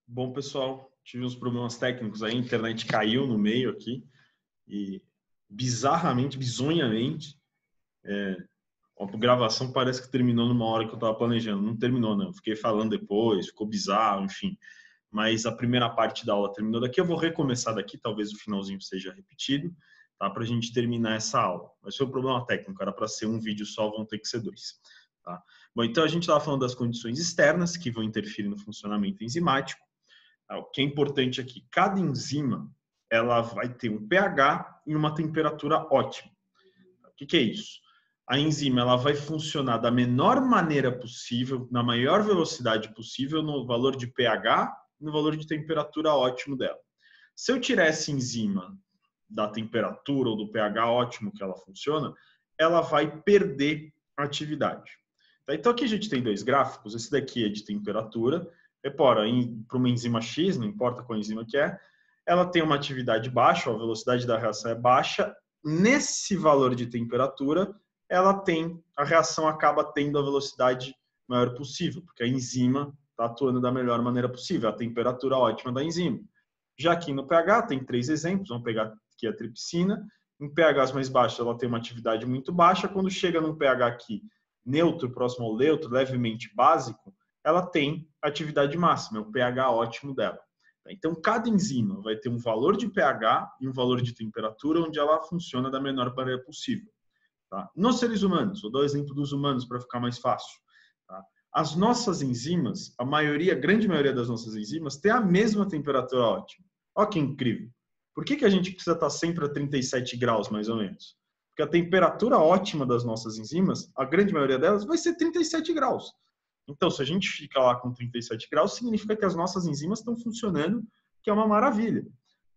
Bom, pessoal, tive uns problemas técnicos aí, a internet caiu no meio aqui e bizarramente, bizonhamente, a gravação parece que terminou numa hora que eu estava planejando. Não terminou, não. Fiquei falando depois, ficou bizarro, enfim. Mas a primeira parte da aula terminou daqui. Eu vou recomeçar daqui, talvez o finalzinho seja repetido, tá? Para a gente terminar essa aula. Mas foi um problema técnico, era para ser um vídeo só, vão ter que ser dois. Tá? Bom, então a gente estava falando das condições externas que vão interferir no funcionamento enzimático. O que é importante aqui, cada enzima ela vai ter um pH e uma temperatura ótima. O que é isso? A enzima ela vai funcionar da menor maneira possível, na maior velocidade possível, no valor de pH e no valor de temperatura ótimo dela. Se eu tirar essa enzima da temperatura ou do pH ótimo que ela funciona, ela vai perder a atividade. Então aqui a gente tem dois gráficos, esse daqui é de temperatura. Repara, para uma enzima X, não importa qual enzima que é, ela tem uma atividade baixa, a velocidade da reação é baixa. Nesse valor de temperatura, a reação acaba tendo a velocidade maior possível, porque a enzima está atuando da melhor maneira possível, a temperatura ótima da enzima. Já aqui no pH, tem três exemplos, vamos pegar aqui a tripsina. Em pHs mais baixos, ela tem uma atividade muito baixa. Quando chega num pH aqui neutro, próximo ao neutro, levemente básico, ela tem atividade máxima, é o pH ótimo dela. Então, cada enzima vai ter um valor de pH e um valor de temperatura onde ela funciona da menor maneira possível. Tá? Nos seres humanos, vou dar o exemplo dos humanos para ficar mais fácil. Tá? As nossas enzimas, a grande maioria das nossas enzimas, tem a mesma temperatura ótima. Olha que incrível. Por que a gente precisa estar sempre a 37 graus, mais ou menos? Porque a temperatura ótima das nossas enzimas, a grande maioria delas, vai ser 37 graus. Então, se a gente fica lá com 37 graus, significa que as nossas enzimas estão funcionando, que é uma maravilha.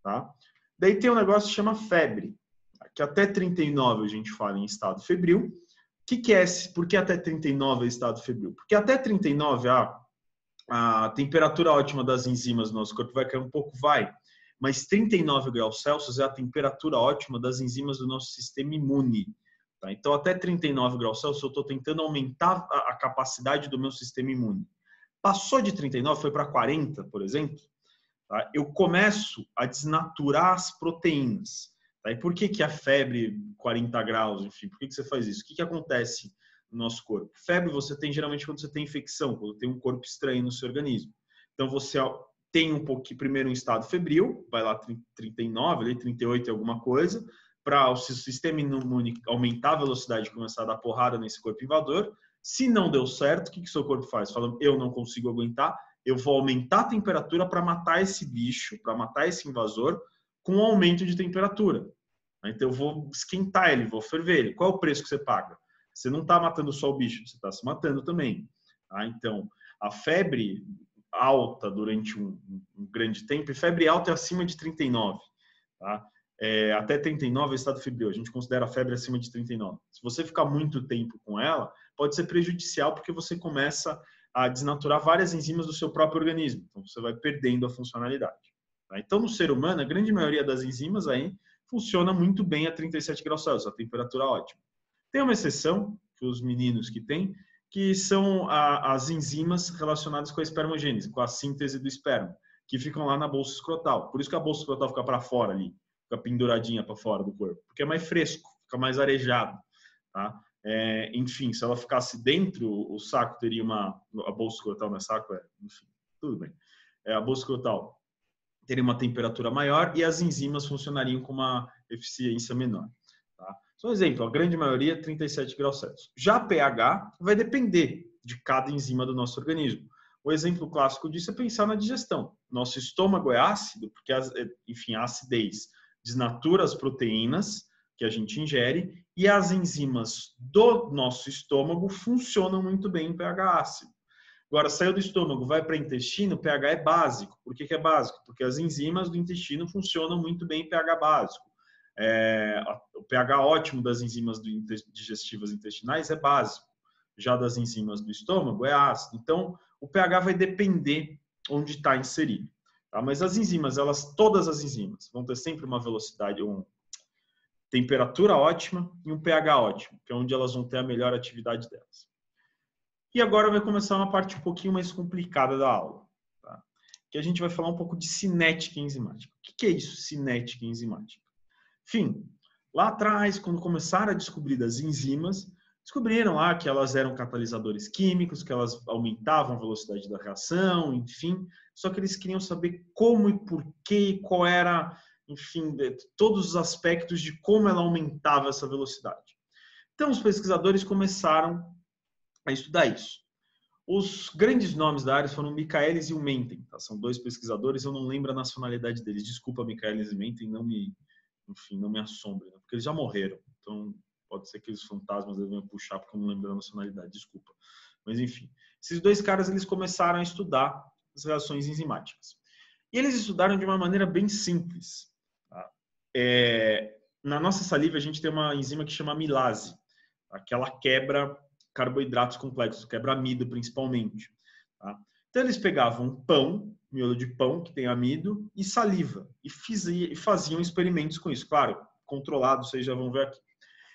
Tá? Daí tem um negócio que chama febre, que até 39 a gente fala em estado febril. O que é esse? Por que até 39 é estado febril? Porque até 39 a temperatura ótima das enzimas do nosso corpo vai cair um pouco, mas 39 graus Celsius é a temperatura ótima das enzimas do nosso sistema imune. Tá? Então, até 39 graus Celsius, eu estou tentando aumentar a capacidade do meu sistema imune. Passou de 39, foi para 40, por exemplo, tá? Eu começo a desnaturar as proteínas. Tá? E por que a febre 40 graus, enfim, por que você faz isso? O que acontece no nosso corpo? Febre você tem geralmente quando você tem infecção, quando tem um corpo estranho no seu organismo. Então, você tem um pouquinho, primeiro um estado febril, vai lá 39, ali 38 alguma coisa, para o sistema imune aumentar a velocidade e começar a dar porrada nesse corpo invasor. Se não deu certo, o que o seu corpo faz? Fala, eu não consigo aguentar, eu vou aumentar a temperatura para matar esse bicho, para matar esse invasor, com um aumento de temperatura. Então eu vou esquentar ele, vou ferver ele. Qual é o preço que você paga? Você não está matando só o bicho, você está se matando também. Tá? Então, a febre alta durante um grande tempo, e febre alta é acima de 39, tá? Até 39 é estado febril, a gente considera a febre acima de 39. Se você ficar muito tempo com ela, pode ser prejudicial porque você começa a desnaturar várias enzimas do seu próprio organismo, então você vai perdendo a funcionalidade. Tá? Então, no ser humano, a grande maioria das enzimas aí funciona muito bem a 37 graus Celsius, a temperatura ótima. Tem uma exceção, que os meninos que têm, que são as enzimas relacionadas com a espermogênese, com a síntese do esperma, que ficam lá na bolsa escrotal. Por isso que a bolsa escrotal fica para fora ali, fica penduradinha para fora do corpo, porque é mais fresco, fica mais arejado. Tá? Enfim, se ela ficasse dentro, o saco teria a bolsa escrotal não é saco, enfim, tudo bem. A bolsa escrotal teria uma temperatura maior e as enzimas funcionariam com uma eficiência menor. Tá? Só um exemplo, a grande maioria 37 graus Celsius. Já a pH vai depender de cada enzima do nosso organismo. O exemplo clássico disso é pensar na digestão. Nosso estômago é ácido, porque, enfim, a acidez desnatura as proteínas que a gente ingere e as enzimas do nosso estômago funcionam muito bem em pH ácido. Agora, saiu do estômago, vai para o intestino, o pH é básico. Por que é básico? Porque as enzimas do intestino funcionam muito bem em pH básico. O pH ótimo das enzimas digestivas intestinais é básico. Já das enzimas do estômago é ácido. Então, o pH vai depender onde está inserido. Tá? Mas as enzimas, todas as enzimas, vão ter sempre uma velocidade, uma temperatura ótima e um pH ótimo, que é onde elas vão ter a melhor atividade delas. E agora vai começar uma parte um pouquinho mais complicada da aula. Tá? que a gente vai falar um pouco de cinética enzimática. O que é isso, cinética enzimática? Enfim, lá atrás, quando começaram a descobrir das enzimas, descobriram lá que elas eram catalisadores químicos, que elas aumentavam a velocidade da reação, enfim. Só que eles queriam saber como e por quê, qual era, enfim, todos os aspectos de como ela aumentava essa velocidade. Então, os pesquisadores começaram a estudar isso. Os grandes nomes da área foram o Michaelis e o Menten. Tá? São dois pesquisadores, eu não lembro a nacionalidade deles. Desculpa, Michaelis e Menten, não me assombre, né? Porque eles já morreram. Então, pode ser que os fantasmas devem puxar, porque eu não lembro da nacionalidade, desculpa. Mas, enfim, esses dois caras eles começaram a estudar as reações enzimáticas. E eles estudaram de uma maneira bem simples. Tá? Na nossa saliva, a gente tem uma enzima que chama amilase, tá? Que ela quebra carboidratos complexos, quebra amido principalmente. Tá? Então, eles pegavam pão, miolo de pão, que tem amido, e saliva, e faziam experimentos com isso. Claro, controlado, vocês já vão ver aqui.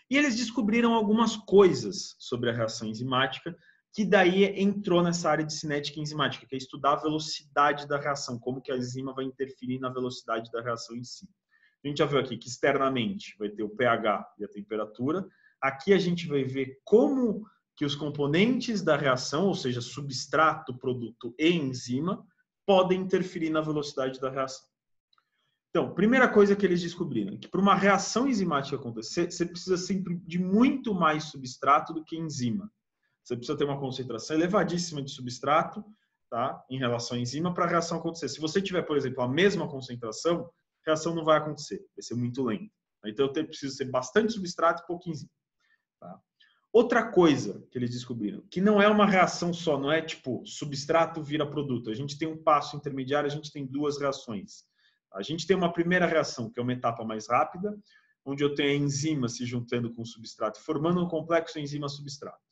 E eles descobriram algumas coisas sobre a reação enzimática, que daí entrou nessa área de cinética enzimática, que é estudar a velocidade da reação, como que a enzima vai interferir na velocidade da reação em si. A gente já viu aqui que externamente vai ter o pH e a temperatura. Aqui a gente vai ver como que os componentes da reação, ou seja, substrato, produto e enzima, podem interferir na velocidade da reação. Então, primeira coisa que eles descobriram é que para uma reação enzimática acontecer, você precisa sempre de muito mais substrato do que enzima. Você precisa ter uma concentração elevadíssima de substrato, tá, em relação à enzima para a reação acontecer. Se você tiver, por exemplo, a mesma concentração, a reação não vai acontecer, vai ser muito lenta. Então, eu preciso ter bastante substrato e pouca enzima. Tá? Outra coisa que eles descobriram, que não é uma reação só, não é tipo substrato vira produto. A gente tem um passo intermediário, a gente tem duas reações. A gente tem uma primeira reação, que é uma etapa mais rápida, onde eu tenho a enzima se juntando com o substrato, formando um complexo enzima-substrato.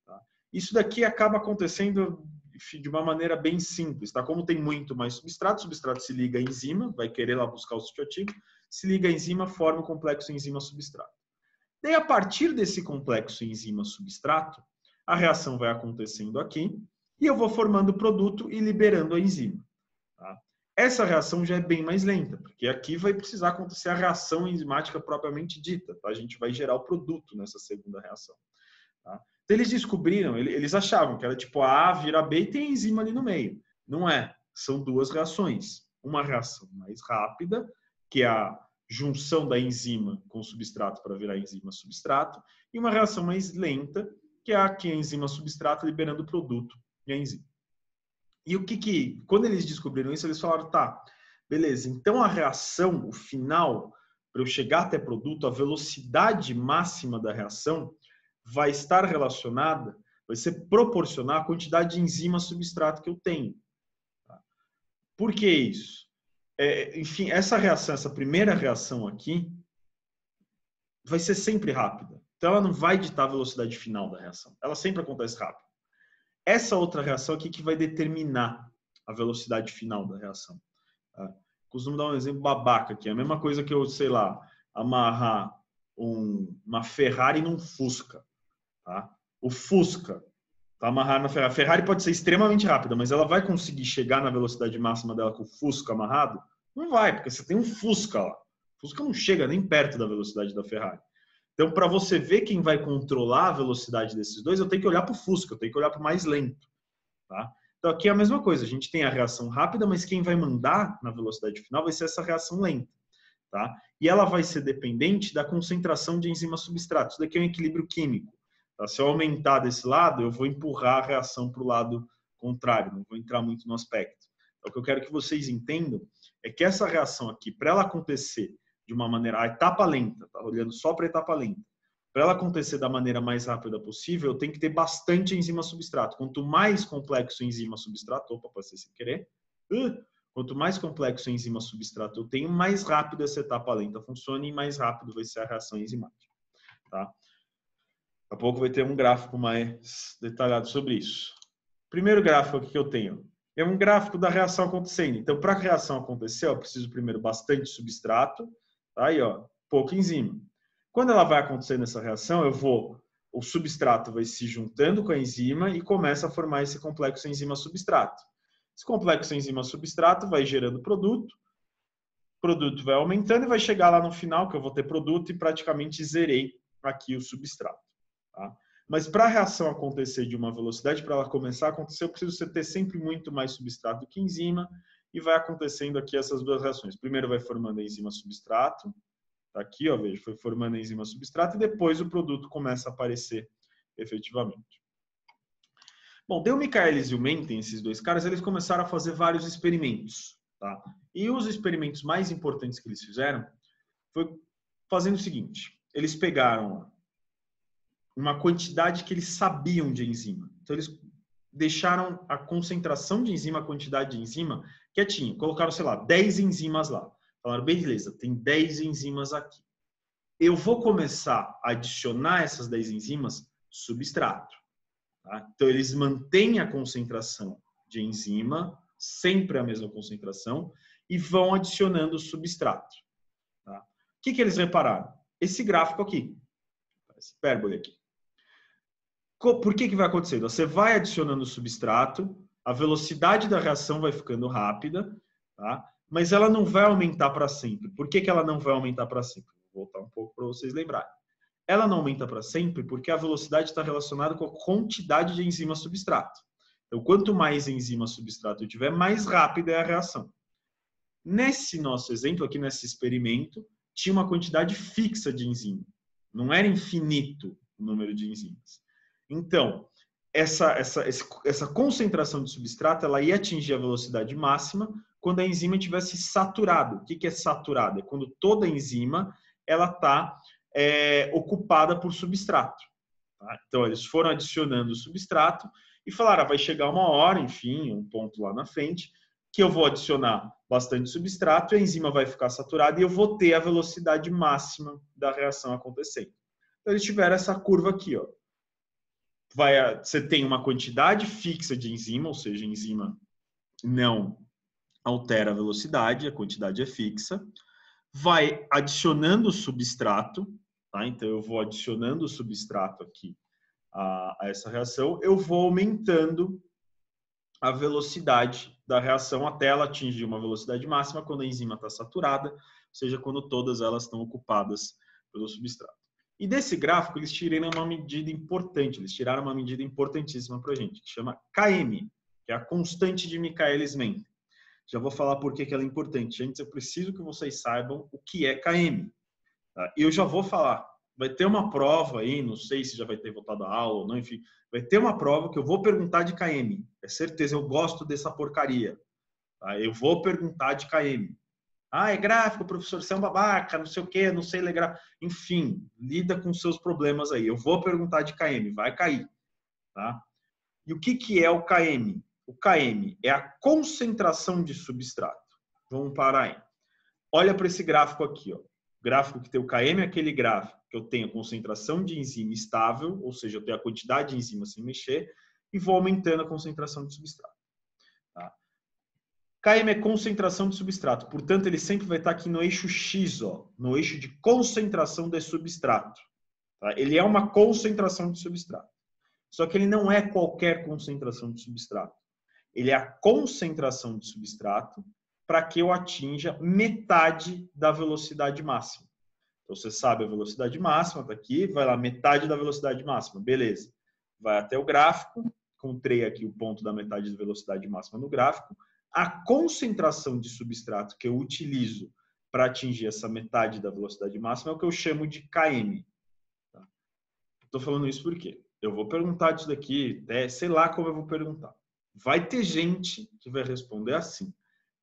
Tá? Isso daqui acaba acontecendo de uma maneira bem simples. Tá? Como tem muito mais substrato, o substrato se liga à enzima, vai querer lá buscar o sítio ativo, se liga à enzima, forma o complexo enzima-substrato. Daí, a partir desse complexo enzima-substrato, a reação vai acontecendo aqui e eu vou formando o produto e liberando a enzima. Tá? Essa reação já é bem mais lenta, porque aqui vai precisar acontecer a reação enzimática propriamente dita. Tá? A gente vai gerar o produto nessa segunda reação. Tá? Então, eles descobriram, eles achavam que era tipo a vira B e tem enzima ali no meio. Não é. São duas reações. Uma reação mais rápida, que é a junção da enzima com o substrato para virar enzima-substrato, e uma reação mais lenta, que é a enzima-substrato liberando o produto e a enzima. E quando eles descobriram isso, eles falaram, tá, beleza, então a reação, o final, para eu chegar até produto, a velocidade máxima da reação vai estar relacionada, vai ser proporcional à quantidade de enzima-substrato que eu tenho. Por que isso? Enfim, essa primeira reação aqui, vai ser sempre rápida. Então, ela não vai ditar a velocidade final da reação. Ela sempre acontece rápido. Essa outra reação aqui que vai determinar a velocidade final da reação. Tá? Costumo dar um exemplo babaca aqui. É a mesma coisa que eu, sei lá, amarrar uma Ferrari num Fusca. Tá? O Fusca tá amarrado na Ferrari. A Ferrari pode ser extremamente rápida, mas ela vai conseguir chegar na velocidade máxima dela com o Fusca amarrado? Não vai, porque você tem um Fusca lá. O Fusca não chega nem perto da velocidade da Ferrari. Então, para você ver quem vai controlar a velocidade desses dois, eu tenho que olhar para o Fusca, eu tenho que olhar para o mais lento. Tá? Então, aqui é a mesma coisa. A gente tem a reação rápida, mas quem vai mandar na velocidade final vai ser essa reação lenta. Tá? E ela vai ser dependente da concentração de enzima-substrato. Isso daqui é um equilíbrio químico. Tá? Se eu aumentar desse lado, eu vou empurrar a reação para o lado contrário, não vou entrar muito no aspecto. Então, o que eu quero que vocês entendam é que essa reação aqui, para ela acontecer de uma maneira, a etapa lenta, tá? Olhando só para a etapa lenta, para ela acontecer da maneira mais rápida possível, eu tenho que ter bastante enzima-substrato. Quanto mais complexo o enzima-substrato, opa, passei sem querer, quanto mais complexo o enzima-substrato eu tenho, mais rápido essa etapa lenta funciona e mais rápido vai ser a reação enzimática. Tá? Daqui a pouco vai ter um gráfico mais detalhado sobre isso. Primeiro gráfico aqui que eu tenho é um gráfico da reação acontecendo. Então, para a reação acontecer, eu preciso primeiro bastante substrato, tá? Aí, ó, pouca enzima. Quando ela vai acontecer nessa reação, o substrato vai se juntando com a enzima e começa a formar esse complexo enzima-substrato. Esse complexo enzima-substrato vai gerando produto, o produto vai aumentando e vai chegar lá no final, que eu vou ter produto e praticamente zerei aqui o substrato. Tá? Mas para a reação acontecer de uma velocidade, para ela começar a acontecer, eu preciso ter sempre muito mais substrato do que enzima, e vai acontecendo aqui essas duas reações. Primeiro vai formando a enzima-substrato, tá aqui, ó, veja, foi formando a enzima-substrato, e depois o produto começa a aparecer efetivamente. Bom, o Michaelis e o Menten, esses dois caras, eles começaram a fazer vários experimentos. Tá? E os experimentos mais importantes que eles fizeram foi fazendo o seguinte. Eles pegaram uma quantidade que eles sabiam de enzima. Então, eles deixaram a concentração de enzima, a quantidade de enzima quietinho. Colocaram, sei lá, 10 enzimas lá. Falaram, beleza, tem 10 enzimas aqui. Eu vou começar a adicionar essas 10 enzimas substrato. Tá? Então, eles mantêm a concentração de enzima, sempre a mesma concentração, e vão adicionando substrato. Tá? O que eles repararam? Esse gráfico aqui, esse hipérbole aqui. Por que vai acontecendo? Você vai adicionando substrato, a velocidade da reação vai ficando rápida, tá? Mas ela não vai aumentar para sempre. Por que ela não vai aumentar para sempre? Vou voltar um pouco para vocês lembrarem. Ela não aumenta para sempre porque a velocidade está relacionada com a quantidade de enzima substrato. Então, quanto mais enzima substrato eu tiver, mais rápida é a reação. Nesse nosso exemplo, aqui nesse experimento, tinha uma quantidade fixa de enzima. Não era infinito o número de enzimas. Então, essa concentração de substrato ela ia atingir a velocidade máxima quando a enzima estivesse saturada. O que é saturada? É quando toda a enzima está ocupada por substrato. Tá? Então, eles foram adicionando substrato e falaram, vai chegar uma hora, enfim, um ponto lá na frente, que eu vou adicionar bastante substrato, a enzima vai ficar saturada e eu vou ter a velocidade máxima da reação acontecendo. Então, eles tiveram essa curva aqui, ó. Você tem uma quantidade fixa de enzima, ou seja, a enzima não altera a velocidade, a quantidade é fixa. Vai adicionando substrato, tá? Então eu vou adicionando o substrato aqui a essa reação, eu vou aumentando a velocidade da reação até ela atingir uma velocidade máxima quando a enzima está saturada, ou seja, quando todas elas estão ocupadas pelo substrato. E desse gráfico, eles tiraram uma medida importante, eles tiraram uma medida importantíssima para a gente, que chama KM, que é a constante de Michaelis-Menten. Já vou falar por que ela é importante. Gente, eu preciso que vocês saibam o que é KM. Tá? E eu já vou falar. Vai ter uma prova aí, não sei se já vai ter voltado a aula ou não, enfim. Vai ter uma prova que eu vou perguntar de KM. É certeza, eu gosto dessa porcaria. Tá? Eu vou perguntar de KM. Ah, é gráfico, professor, você é um babaca, não sei o quê, não sei ler gráfico. Enfim, lida com seus problemas aí. Eu vou perguntar de KM, vai cair. Tá? E o que é o KM? O KM é a concentração de substrato. Vamos parar aí. Olha para esse gráfico aqui. Ó. O gráfico que tem o KM é aquele gráfico que eu tenho a concentração de enzima estável, ou seja, eu tenho a quantidade de enzima sem mexer, e vou aumentando a concentração de substrato. Tá? KM é concentração de substrato, portanto, ele sempre vai estar aqui no eixo X, ó, no eixo de concentração de substrato. Tá? Ele é uma concentração de substrato. Só que ele não é qualquer concentração de substrato. Ele é a concentração de substrato para que eu atinja metade da velocidade máxima. Então, você sabe a velocidade máxima, está aqui, vai lá, metade da velocidade máxima, beleza. Vai até o gráfico, encontrei aqui o ponto da metade da velocidade máxima no gráfico. A concentração de substrato que eu utilizo para atingir essa metade da velocidade máxima é o que eu chamo de KM. Estou falando isso por quê? Eu vou perguntar disso daqui, sei lá como eu vou perguntar. Vai ter gente que vai responder assim.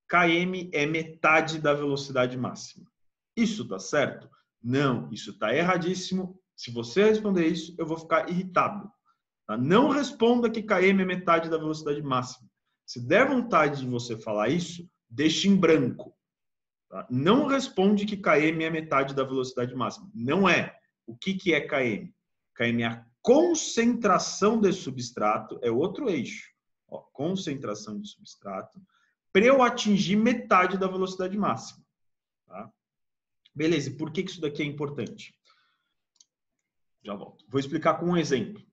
KM é metade da velocidade máxima. Isso está certo? Não, isso está erradíssimo. Se você responder isso, eu vou ficar irritado. Tá? Não responda que KM é metade da velocidade máxima. Se der vontade de você falar isso, deixe em branco. Tá? Não responde que KM é metade da velocidade máxima. Não é. O que é KM? KM é a concentração de substrato, é outro eixo. Ó, concentração de substrato, para eu atingir metade da velocidade máxima. Tá? Beleza, e por que isso daqui é importante? Já volto. Vou explicar com um exemplo.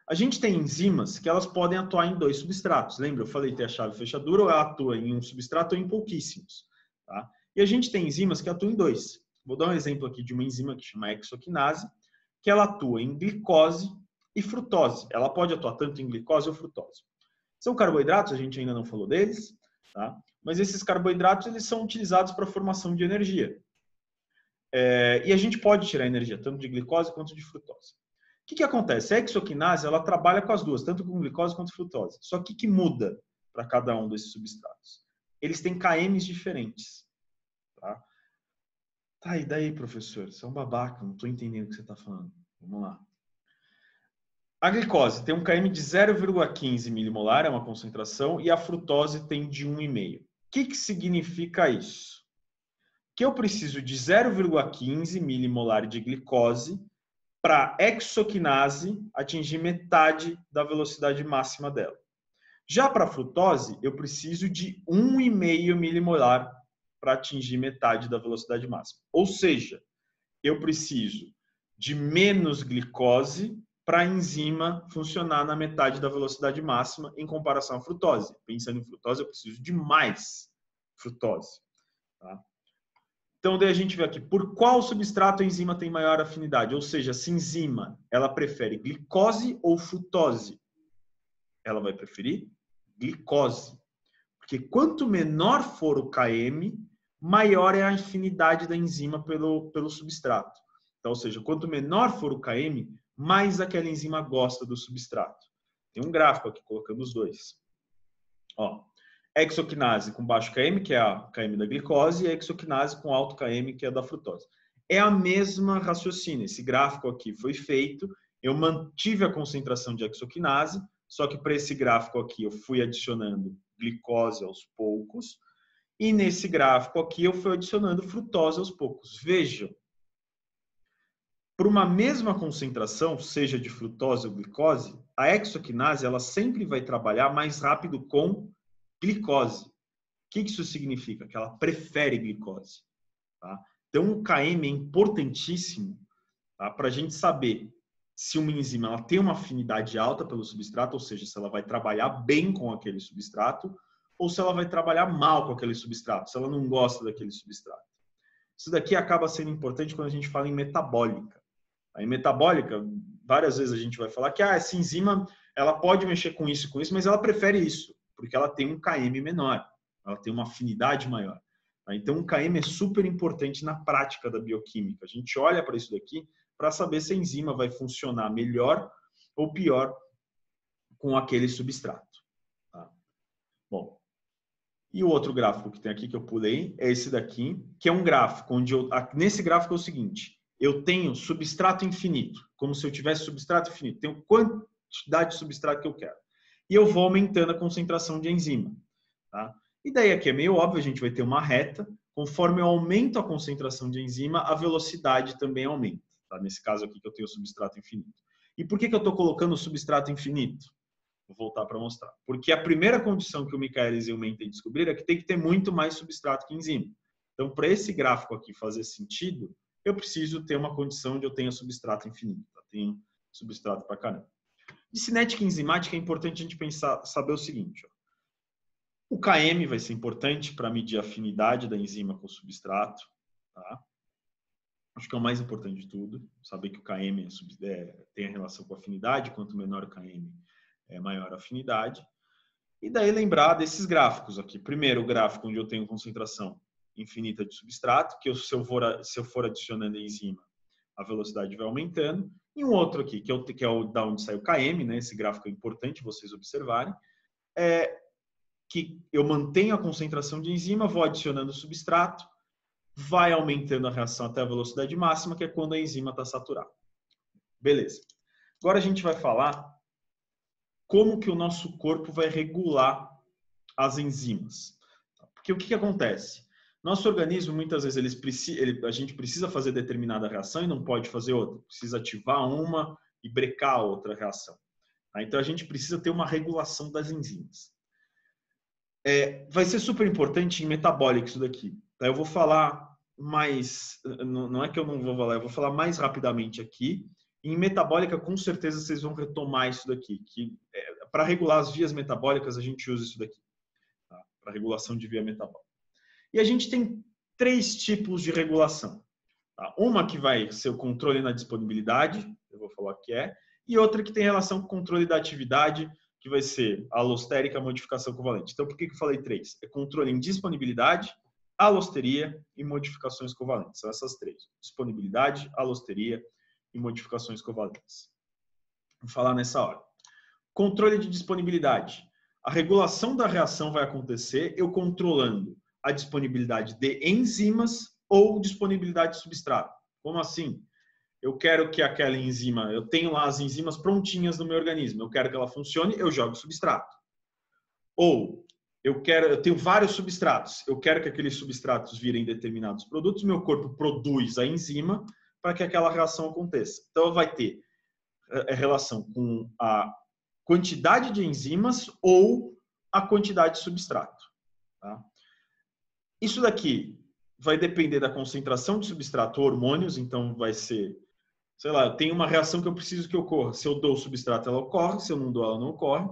A gente tem enzimas que elas podem atuar em 2 substratos. Lembra? Eu falei que tem a chave fechadura, ou ela atua em um substrato ou em pouquíssimos. Tá? E a gente tem enzimas que atuam em 2. Vou dar um exemplo aqui de uma enzima que chama hexoquinase, que ela atua em glicose e frutose. Ela pode atuar tanto em glicose ou frutose. São carboidratos, a gente ainda não falou deles, tá? Mas esses carboidratos eles são utilizados para a formação de energia. E a gente pode tirar energia tanto de glicose quanto de frutose. O que acontece? A hexoquinase ela trabalha com as duas, tanto com glicose quanto frutose. Só que o que muda para cada um desses substratos? Eles têm KMs diferentes. Tá? Tá, e daí, professor? Você é um babaca, não estou entendendo o que você está falando. Vamos lá. A glicose tem um KM de 0,15 milimolar, é uma concentração, e a frutose tem de 1,5. O que significa isso? Que eu preciso de 0,15 milimolar de glicose para a hexoquinase atingir metade da velocidade máxima dela. Já para a frutose, eu preciso de 1,5 milimolar para atingir metade da velocidade máxima. Ou seja, eu preciso de menos glicose para a enzima funcionar na metade da velocidade máxima em comparação à frutose. Pensando em frutose, eu preciso de mais frutose. Tá? Então, daí a gente vê aqui, por qual substrato a enzima tem maior afinidade? Ou seja, se a enzima ela prefere glicose ou frutose? Ela vai preferir glicose. Porque quanto menor for o KM, maior é a afinidade da enzima pelo substrato. Então, ou seja, quanto menor for o KM, mais aquela enzima gosta do substrato. Tem um gráfico aqui colocando os dois. Ó, hexoquinase com baixo KM, que é a KM da glicose, e a hexoquinase com alto KM, que é da frutose. É a mesma raciocínio. Esse gráfico aqui foi feito, eu mantive a concentração de hexoquinase, só que para esse gráfico aqui eu fui adicionando glicose aos poucos, e nesse gráfico aqui eu fui adicionando frutose aos poucos. Vejam, para uma mesma concentração, seja de frutose ou glicose, a hexoquinase ela sempre vai trabalhar mais rápido com glicose. O que isso significa? Que ela prefere glicose. Tá? Então, o KM é importantíssimo, tá? Para a gente saber se uma enzima ela tem uma afinidade alta pelo substrato, ou seja, se ela vai trabalhar bem com aquele substrato, ou se ela vai trabalhar mal com aquele substrato, se ela não gosta daquele substrato. Isso daqui acaba sendo importante quando a gente fala em metabólica. Em metabólica, várias vezes a gente vai falar que essa enzima ela pode mexer com isso, mas ela prefere isso, porque ela tem um KM menor, ela tem uma afinidade maior. Então, o KM é super importante na prática da bioquímica. A gente olha para isso daqui para saber se a enzima vai funcionar melhor ou pior com aquele substrato. Tá? Bom, e o outro gráfico que tem aqui que eu pulei é esse daqui, que é um gráfico onde nesse gráfico é o seguinte: eu tenho substrato infinito, como se eu tivesse substrato infinito. Tenho quantidade de substrato que eu quero. E eu vou aumentando a concentração de enzima. Tá? E daí aqui é meio óbvio, a gente vai ter uma reta. Conforme eu aumento a concentração de enzima, a velocidade também aumenta. Tá? Nesse caso aqui que eu tenho o substrato infinito. E por que eu estou colocando o substrato infinito? Vou voltar para mostrar. Porque a primeira condição que o Michaelis e o Menten descobriram é que tem que ter muito mais substrato que enzima. Então, para esse gráfico aqui fazer sentido, eu preciso ter uma condição onde eu tenha substrato infinito. Tá? Tenho substrato para caramba. De cinética enzimática é importante a gente saber o seguinte. Ó. O KM vai ser importante para medir a afinidade da enzima com o substrato. Tá? Acho que é o mais importante de tudo. Saber que o KM tem a relação com a afinidade. Quanto menor o KM, maior a afinidade. E daí lembrar desses gráficos aqui. Primeiro, o gráfico onde eu tenho concentração infinita de substrato, que se eu for adicionando a enzima, a velocidade vai aumentando. E um outro aqui, que é o da onde sai o KM, né? Esse gráfico é importante vocês observarem, que eu mantenho a concentração de enzima, vou adicionando o substrato, vai aumentando a reação até a velocidade máxima, que é quando a enzima está saturada. Beleza. Agora a gente vai falar como que o nosso corpo vai regular as enzimas. Porque o que acontece? Nosso organismo, muitas vezes, a gente precisa fazer determinada reação e não pode fazer outra. Precisa ativar uma e brecar a outra reação. Então, a gente precisa ter uma regulação das enzimas. Vai ser super importante em metabólica isso daqui. Eu vou falar mais... Não é que eu não vou falar, eu vou falar mais rapidamente aqui. Em metabólica, com certeza, vocês vão retomar isso daqui. Para regular as vias metabólicas, a gente usa isso daqui. Tá? Para regulação de via metabólica. E a gente tem 3 tipos de regulação. Tá? Uma que vai ser o controle na disponibilidade, eu vou falar o que é, e outra que tem relação com o controle da atividade, que vai ser a alostérica, a modificação covalente. Então, por que eu falei 3? É controle em disponibilidade, alosteria e modificações covalentes. São essas 3. Disponibilidade, alosteria e modificações covalentes. Vou falar nessa hora. Controle de disponibilidade. A regulação da reação vai acontecer eu controlando a disponibilidade de enzimas ou disponibilidade de substrato. Como assim? Eu quero que aquela enzima, eu tenho lá as enzimas prontinhas no meu organismo, eu quero que ela funcione, eu jogo substrato. Ou eu tenho vários substratos, eu quero que aqueles substratos virem determinados produtos, meu corpo produz a enzima para que aquela reação aconteça. Então vai ter relação com a quantidade de enzimas ou a quantidade de substrato. Tá? Isso daqui vai depender da concentração de substrato ou hormônios, então vai ser, sei lá, eu tenho uma reação que eu preciso que ocorra. Se eu dou o substrato, ela ocorre, se eu não dou, ela não ocorre.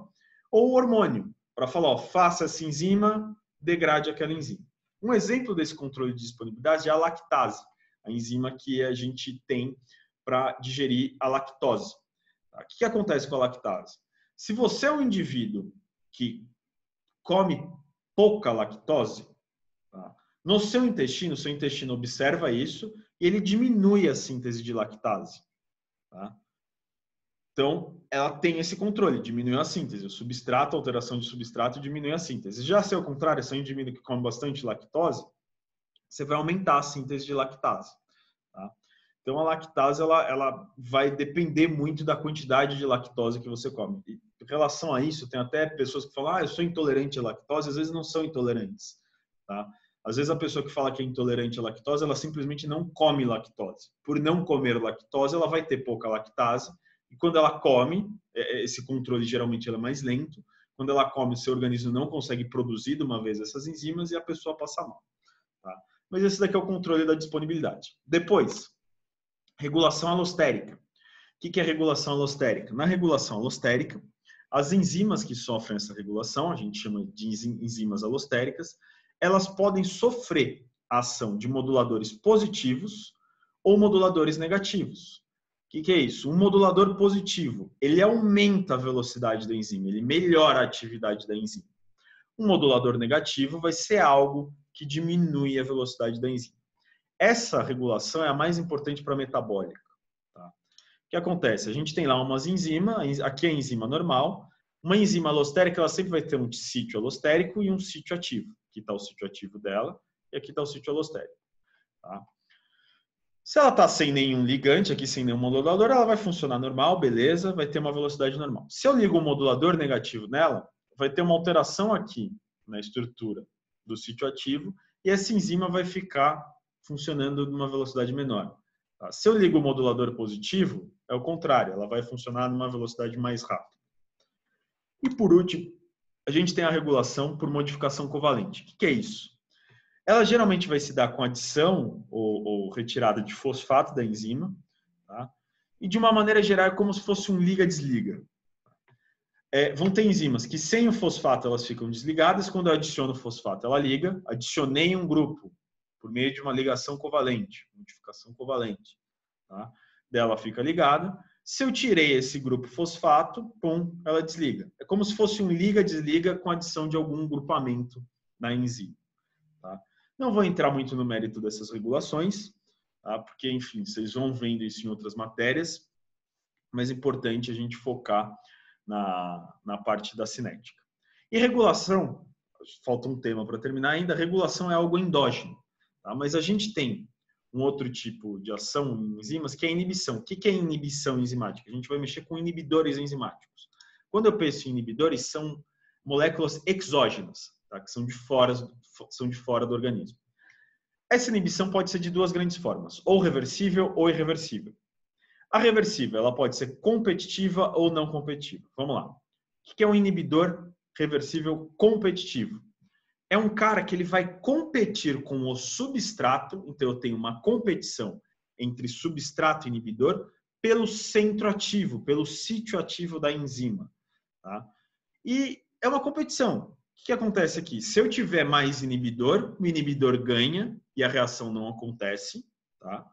Ou o hormônio, para falar, ó, faça essa enzima, degrade aquela enzima. Um exemplo desse controle de disponibilidade é a lactase, a enzima que a gente tem para digerir a lactose. O que acontece com a lactase? Se você é um indivíduo que come pouca lactose, tá? No seu intestino observa isso e ele diminui a síntese de lactase. Tá? Então, ela tem esse controle, diminui a síntese. O substrato, a alteração de substrato diminui a síntese. Já se ao contrário, se é um indivíduo que come bastante lactose, você vai aumentar a síntese de lactase. Tá? Então, a lactase ela vai depender muito da quantidade de lactose que você come. E, em relação a isso, tem até pessoas que falam, eu sou intolerante à lactose, às vezes não são intolerantes. Tá? Às vezes a pessoa que fala que é intolerante à lactose, ela simplesmente não come lactose. Por não comer lactose, ela vai ter pouca lactase. E quando ela come, esse controle geralmente é mais lento. Quando ela come, o seu organismo não consegue produzir de uma vez essas enzimas e a pessoa passa mal. Tá? Mas esse daqui é o controle da disponibilidade. Depois, regulação alostérica. O que é regulação alostérica? Na regulação alostérica, as enzimas que sofrem essa regulação, a gente chama de enzimas alostéricas, elas podem sofrer a ação de moduladores positivos ou moduladores negativos. O que é isso? Um modulador positivo, ele aumenta a velocidade da enzima, ele melhora a atividade da enzima. Um modulador negativo vai ser algo que diminui a velocidade da enzima. Essa regulação é a mais importante para a metabólica. Tá? O que acontece? A gente tem lá umas enzimas, aqui é a enzima normal, uma enzima alostérica ela sempre vai ter um sítio alostérico e um sítio ativo. Aqui está o sítio ativo dela e aqui está o sítio alostérico. Tá? Se ela está sem nenhum ligante, aqui sem nenhum modulador, ela vai funcionar normal, beleza, vai ter uma velocidade normal. Se eu ligo um modulador negativo nela, vai ter uma alteração aqui na estrutura do sítio ativo e essa enzima vai ficar funcionando numa velocidade menor. Tá? Se eu ligo o modulador positivo, é o contrário, ela vai funcionar numa velocidade mais rápida. E por último, a gente tem a regulação por modificação covalente. O que é isso? Ela geralmente vai se dar com adição ou retirada de fosfato da enzima, tá? E de uma maneira geral é como se fosse um liga-desliga. Vão ter enzimas que sem o fosfato elas ficam desligadas, quando eu adiciono o fosfato ela liga, adicionei um grupo por meio de uma ligação covalente, modificação covalente, tá? Dela fica ligada. Se eu tirei esse grupo fosfato, pum, ela desliga. É como se fosse um liga-desliga com adição de algum grupamento na enzima. Tá? Não vou entrar muito no mérito dessas regulações, tá? Porque, enfim, vocês vão vendo isso em outras matérias, mas é importante a gente focar na parte da cinética. E regulação, falta um tema para terminar ainda, regulação é algo endógeno, tá? Mas a gente tem um outro tipo de ação em enzimas que é a inibição. O que é inibição enzimática? A gente vai mexer com inibidores enzimáticos. Quando eu penso em inibidores, são moléculas exógenas, tá? Que são de fora do organismo. Essa inibição pode ser de duas grandes formas, ou reversível ou irreversível. A reversível ela pode ser competitiva ou não competitiva. Vamos lá. O que é um inibidor reversível competitivo? É um cara que ele vai competir com o substrato, então eu tenho uma competição entre substrato e inibidor pelo centro ativo, pelo sítio ativo da enzima. Tá? E é uma competição. O que acontece aqui? Se eu tiver mais inibidor, o inibidor ganha e a reação não acontece. Tá?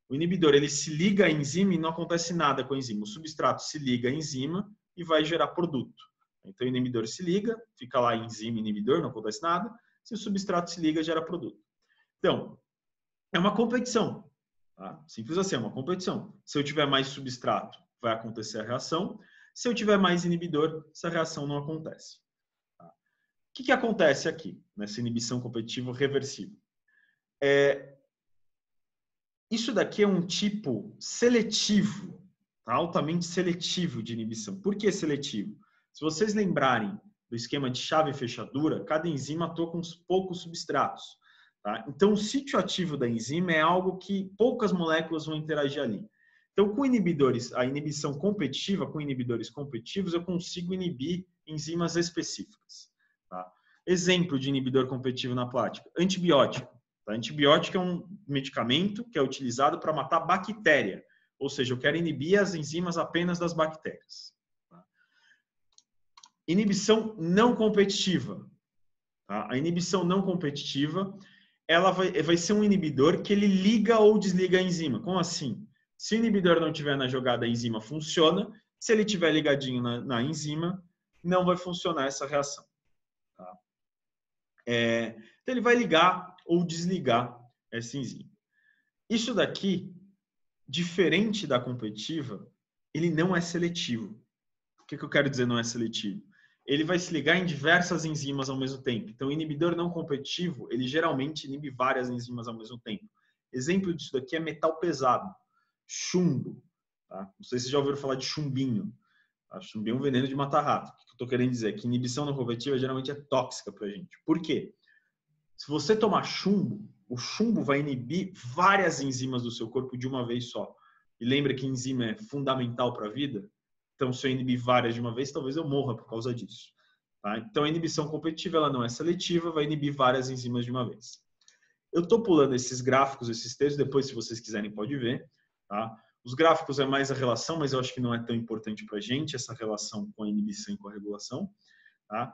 O inibidor ele se liga à enzima e não acontece nada com a enzima. O substrato se liga à enzima e vai gerar produto. Então o inibidor se liga, fica lá enzima inibidor, não acontece nada. Se o substrato se liga, gera produto. Então, é uma competição. Tá? Simples assim, é uma competição. Se eu tiver mais substrato, vai acontecer a reação. Se eu tiver mais inibidor, essa reação não acontece. Tá? O que acontece aqui, nessa inibição competitiva reversível? Isso daqui é um tipo seletivo, tá? Altamente seletivo de inibição. Por que seletivo? Se vocês lembrarem do esquema de chave e fechadura, cada enzima atua com poucos substratos. Tá? Então, o sítio ativo da enzima é algo que poucas moléculas vão interagir ali. Então, com inibidores, a inibição competitiva, com inibidores competitivos, eu consigo inibir enzimas específicas. Tá? Exemplo de inibidor competitivo na prática: antibiótico. Tá? Antibiótico é um medicamento que é utilizado para matar bactéria, ou seja, eu quero inibir as enzimas apenas das bactérias. Tá? Inibição não competitiva. Tá? A inibição não competitiva, ela vai ser um inibidor que ele liga ou desliga a enzima. Como assim? Se o inibidor não estiver na jogada, a enzima funciona. Se ele estiver ligadinho na enzima, não vai funcionar essa reação. Tá? Então, ele vai ligar ou desligar essa enzima. Isso daqui, diferente da competitiva, ele não é seletivo. O que eu quero dizer não é seletivo? Ele vai se ligar em diversas enzimas ao mesmo tempo. Então, o inibidor não competitivo, ele geralmente inibe várias enzimas ao mesmo tempo. Exemplo disso daqui é metal pesado, chumbo. Tá? Não sei se vocês já ouviram falar de chumbinho. Tá? Chumbinho é um veneno de matar rato. O que eu estou querendo dizer? É que inibição não competitiva geralmente é tóxica para a gente. Por quê? Se você tomar chumbo, o chumbo vai inibir várias enzimas do seu corpo de uma vez só. E lembra que enzima é fundamental para a vida? Então, se eu inibir várias de uma vez, talvez eu morra por causa disso. Tá? Então, a inibição competitiva ela não é seletiva, vai inibir várias enzimas de uma vez. Eu estou pulando esses gráficos, esses textos, depois, se vocês quiserem, pode ver. Tá? Os gráficos é mais a relação, mas eu acho que não é tão importante para a gente, essa relação com a inibição e com a regulação. Tá?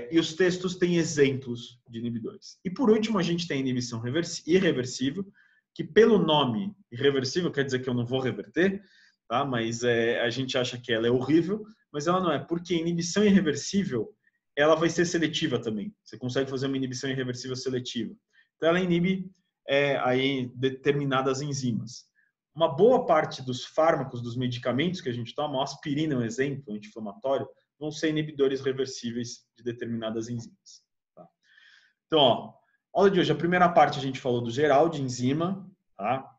E os textos têm exemplos de inibidores. E, por último, a gente tem a inibição irreversível, que pelo nome irreversível quer dizer que eu não vou reverter, tá? Mas a gente acha que ela é horrível, mas ela não é, porque a inibição irreversível ela vai ser seletiva também. Você consegue fazer uma inibição irreversível seletiva. Então, ela inibe aí determinadas enzimas. Uma boa parte dos fármacos, dos medicamentos que a gente toma, a aspirina é um exemplo anti-inflamatório, vão ser inibidores reversíveis de determinadas enzimas. Tá? Então, ó, aula de hoje, a primeira parte a gente falou do geral de enzima, tá?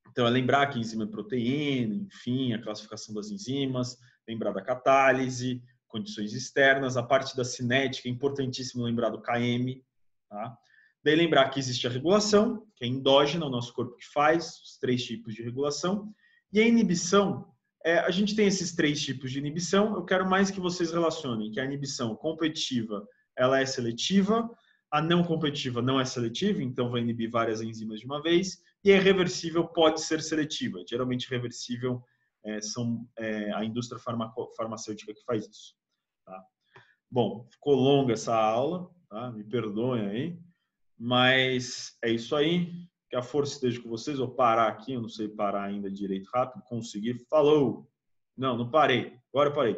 Então, é lembrar que enzima é proteína, enfim, a classificação das enzimas, lembrar da catálise, condições externas, a parte da cinética, é importantíssimo lembrar do KM, tá? Daí lembrar que existe a regulação, que é endógena, o nosso corpo que faz, os 3 tipos de regulação, e a inibição, a gente tem esses 3 tipos de inibição, eu quero mais que vocês relacionem que a inibição competitiva, ela é seletiva, a não competitiva não é seletiva, então vai inibir várias enzimas de uma vez, e a irreversível pode ser seletiva. Geralmente, reversível são a indústria farmacêutica que faz isso. Tá? Bom, ficou longa essa aula, tá? Me perdoem aí, mas é isso aí. Que a força esteja com vocês. Vou parar aqui, eu não sei parar ainda direito rápido. Consegui. Falou! Não parei. Agora eu parei.